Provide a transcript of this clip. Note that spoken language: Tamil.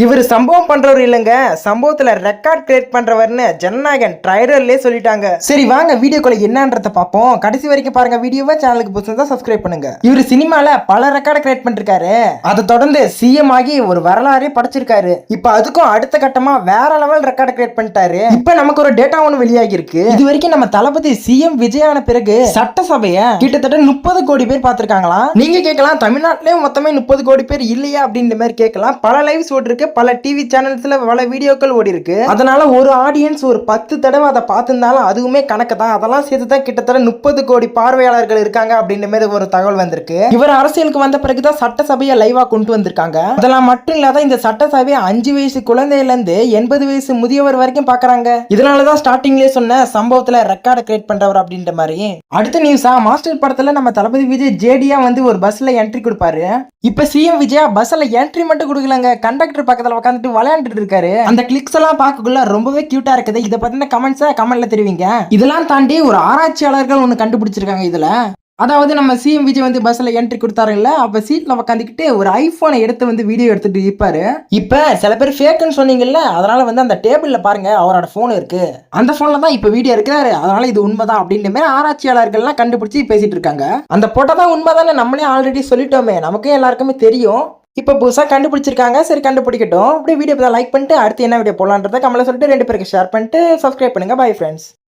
இவர் சம்பவம் பண்றவர் இல்லைங்க, சம்பவத்துல ரெக்கார்ட் கிரியேட் பண்றவர்னு ஜனநாயகன் ட்ரைலர்லயே சொல்லிட்டாங்க. சரி வாங்க வீடியோக்குள்ள என்னன்றத பார்ப்போம். கடைசி வரைக்கும் பாருங்க வீடியோவை. சேனலுக்கு புதுசா சப்ஸ்கிரைப் பண்ணுங்க. இவர் சினிமால பல ரெக்கார்ட் கிரியேட் பண்ணிருக்காரு. அதை தொடர்ந்து சிஎம் ஆகி ஒரு வரலாறே படைச்சிருக்காரு. இப்ப அதுக்கும் அடுத்த கட்டமா வேற லெவல் ரெக்கார்ட் கிரியேட் பண்ணிட்டாரு. இப்ப நமக்கு ஒரு டேட்டா ஒன்று வெளியாகி இருக்கு. இது வரைக்கும் நம்ம தளபதி சிஎம் விஜயான பிறகு சட்டசபைய கிட்டத்தட்ட 30 கோடி பேர் பார்த்திருக்காங்களாம். நீங்க கேட்கலாம் தமிழ்நாட்டிலே மொத்தமே 30 கோடி பேர் இல்லையா அப்படின்ற மாதிரி கேட்கலாம். பல லைவ்ஸ் ஓட்டு பல டிவி சேனல்ஸ்ல பல வீடியோக்கள் ஓடி இருக்கு. அதனால ஒரு ஆடியன்ஸ் ஒரு 10 தடவை அதை பார்த்திருந்தாலும் அதுவுமே கணக்கு தான். அதெல்லாம் சேர்த்து தான் கிட்டத்தட்ட 30 கோடி பார்வையாளர்கள் இருக்காங்க அப்படின்ற மாதிரி ஒரு தகவல் வந்திருக்கு. இவர் அரசியலுக்கு வந்த பிறகுதான் சட்டசபையை லைவா கொண்டு வந்திருக்காங்க. அதெல்லாம் மட்டும் இல்லாத இந்த சட்டசபையை 5 வயசு குழந்தையில இருந்து 80 வயசு முதியவர் வரைக்கும் பாக்குறாங்க. இதனாலதான் ஸ்டார்டிங்லேயே சொன்ன சம்பவத்துல ரெக்கார்டு கிரியேட் பண்றவர் அப்படின்ற மாதிரி. அடுத்த நியூஸா மாஸ்டர் படத்துல நம்ம தளபதி விஜய் ஜேடியா வந்து ஒரு பஸ்ல என்ட்ரி கொடுப்பாரு. இப்ப சிஎம் விஜயா பஸ்ல என்ட்ரி மட்டும் கொடுக்கலங்க, கண்டக்டர் பக்கத்துல உட்காந்துட்டு விளையாண்டுட்டு இருக்காரு. அந்த கிளிக்ஸ் எல்லாம் பார்க்கக்குள்ள ரொம்பவே கியூட்டா இருக்குது. இதை பத்தின கமெண்ட்ஸை கமெண்ட்ல தெரிவிங்க. இதெல்லாம் தாண்டி ஒரு ஆராய்ச்சியாளர்கள் ஒன்று கண்டுபிடிச்சிருக்காங்க இதுல. அதாவது நம்ம சிஎம் விஜய் வந்து பஸ்ல என்ட்ரி கொடுத்தாருல்ல, அப்ப சீட்ல உட்காந்துக்கிட்டு ஒரு ஐபோனை எடுத்து வந்து வீடியோ எடுத்துட்டு இருப்பாரு. இப்ப சில பேர் ஃபேக்குன்னு சொன்னீங்கல்ல, அதனால வந்து அந்த டேபிள்ல பாருங்க அவரோட போன் இருக்கு. அந்த போன்ல தான் இப்ப வீடியோ இருக்கிறாரு. அதனால இது உண்மைதான் அப்படின்ற மாதிரி ஆராய்ச்சியாளர்கள்லாம் கண்டுபிடிச்சு பேசிட்டு இருக்காங்க. அந்த போட்டோ தான் உண்மைதானே நம்மளே ஆல்ரெடி சொல்லிட்டோமே, நமக்கே எல்லாருக்குமே தெரியும். இப்போ புதுசாக கண்டுபிடிச்சிருக்காங்க. சரி கண்டுபிடிக்கட்டும். அப்படியே வீடியோ லைக் பண்ணிட்டு அடுத்து என்ன வீடியோ போடலான்றதை கமெண்ட்ல சொல்லிட்டு 2 பேருக்கு ஷேர் பண்ணிட்டு சப்ஸ்கிரைப் பண்ணுங்க. Bye friends.